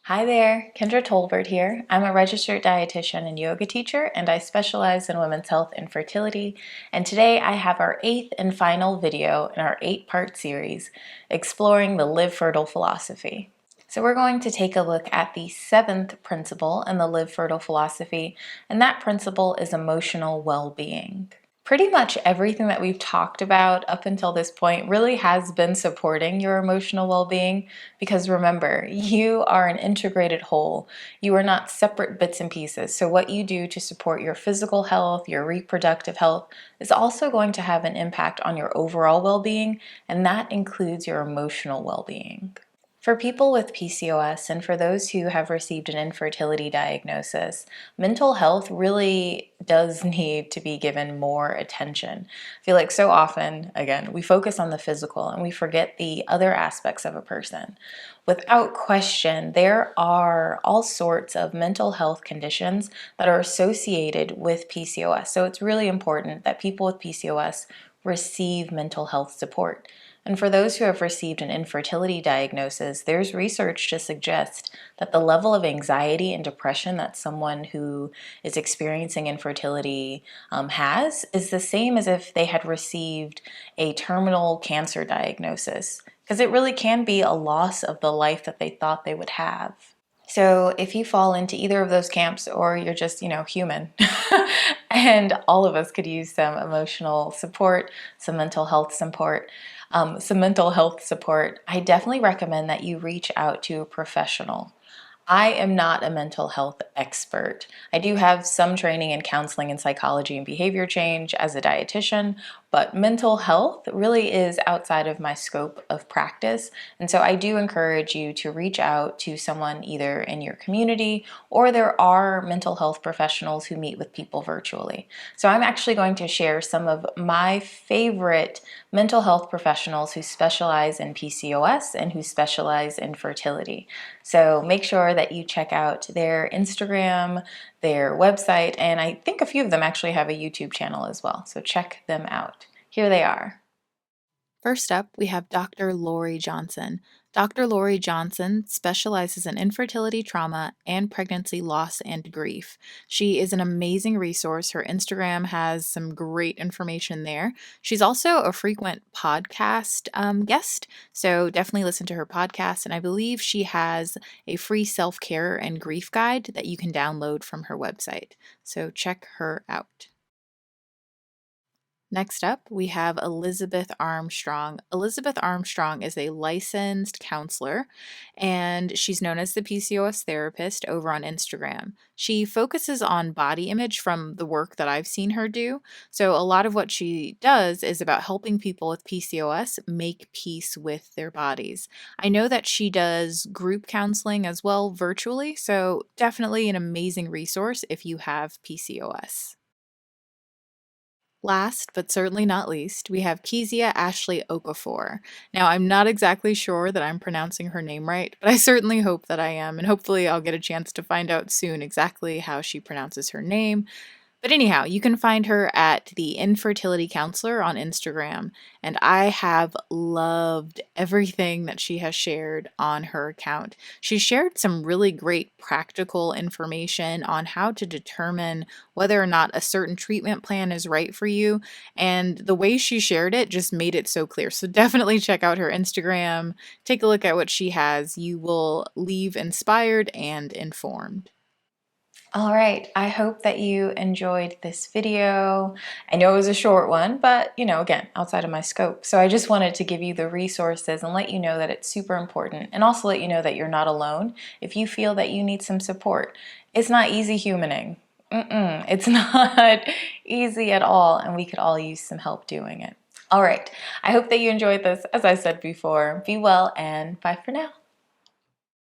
Hi there, Kendra Tolbert here. I'm a registered dietitian and yoga teacher, and I specialize in women's health and fertility. And today I have our 8th and final video in our 8-part series exploring the Live Fertile philosophy. So we're going to take a look at the 7th principle in the Live Fertile philosophy, and that principle is emotional well-being. Pretty much everything that we've talked about up until this point really has been supporting your emotional well-being, because remember, you are an integrated whole. You are not separate bits and pieces. So what you do to support your physical health, your reproductive health, is also going to have an impact on your overall well-being, and that includes your emotional well-being. For people with PCOS and for those who have received an infertility diagnosis, mental health really does need to be given more attention. I feel like so often, again, we focus on the physical and we forget the other aspects of a person. Without question, there are all sorts of mental health conditions that are associated with PCOS. So it's really important that people with PCOS receive mental health support. And for those who have received an infertility diagnosis, there's research to suggest that the level of anxiety and depression that someone who is experiencing infertility has is the same as if they had received a terminal cancer diagnosis, because it really can be a loss of the life that they thought they would have. So if you fall into either of those camps, or you're just, human, and all of us could use some emotional support, some mental health support, I definitely recommend that you reach out to a professional. I am not a mental health expert. I do have some training in counseling and psychology and behavior change as a dietitian, but mental health really is outside of my scope of practice. And so I do encourage you to reach out to someone either in your community, or there are mental health professionals who meet with people virtually. So I'm actually going to share some of my favorite mental health professionals who specialize in PCOS and who specialize in fertility. So make sure that you check out their Instagram, their website, and I think a few of them actually have a YouTube channel as well. So check them out. Here they are. First up, we have Dr. Lori Johnson. Dr. Lori Johnson specializes in infertility trauma and pregnancy loss and grief. She is an amazing resource. Her Instagram has some great information there. She's also a frequent podcast guest, so definitely listen to her podcast. And I believe she has a free self-care and grief guide that you can download from her website. So check her out. Next up, we have Elizabeth Armstrong. Elizabeth Armstrong is a licensed counselor, and she's known as the PCOS therapist over on Instagram. She focuses on body image from the work that I've seen her do. So a lot of what she does is about helping people with PCOS make peace with their bodies. I know that she does group counseling as well virtually, so definitely an amazing resource if you have PCOS. Last, but certainly not least, we have Kezia Ashley Okafor. Now, I'm not exactly sure that I'm pronouncing her name right, but I certainly hope that I am, and hopefully I'll get a chance to find out soon exactly how she pronounces her name. But anyhow, you can find her at the Infertility Counselor on Instagram, and I have loved everything that she has shared on her account. She shared some really great practical information on how to determine whether or not a certain treatment plan is right for you, and the way she shared it just made it so clear. So definitely check out her Instagram, take a look at what she has. You will leave inspired and informed. All right, I hope that you enjoyed this video. I know it was a short one, but again, outside of my scope. So I just wanted to give you the resources and let you know that it's super important, and also let you know that you're not alone if you feel that you need some support. It's not easy humaning. It's not easy at all, and we could all use some help doing it. All right, I hope that you enjoyed this. As I said before, be well and bye for now.